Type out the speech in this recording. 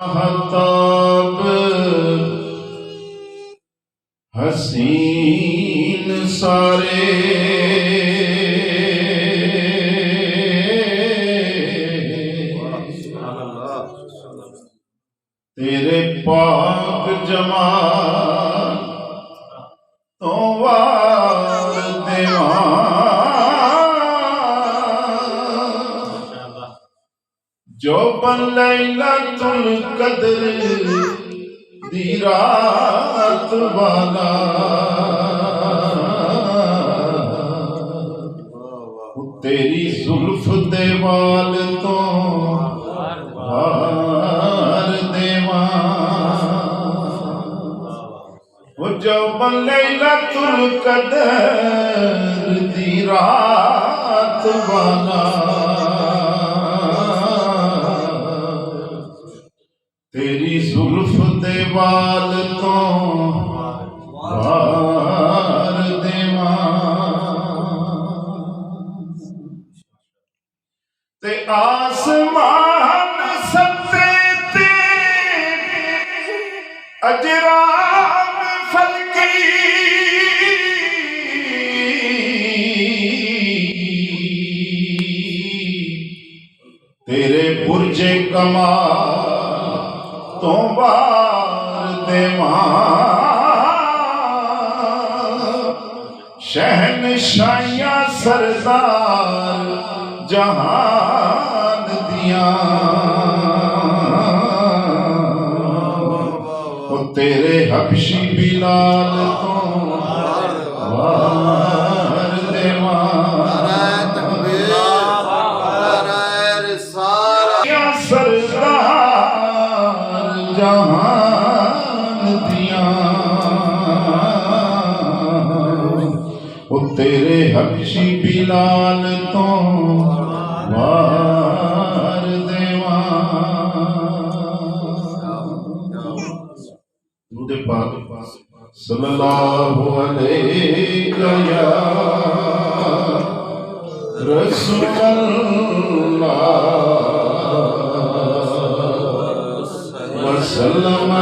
महताब हसीन सारे तेरे पाक जमाल तो वार दीवान जो बन लैलतुल कद्र दी रात वाला तेरी जुल्फ दे वाल तो वार देवान जो बन लैलतुल कद्र दी रात वाला तेरी जुल्फ दे वाल तो वार देवान ते आसमान सत्ते ते अजराम फलकी तेरे बुर्जे कमाल तो बार देवान शहनशाहियां सरदार जहान दिया तो तेरे हबशी बिलाल तो वार देवान सरदार जहान दिया वो तेरे हबशी बिलाल तो वार देवान पाक सल्लल्लाहु अलैहि या रसूलल्लाह वसल्लम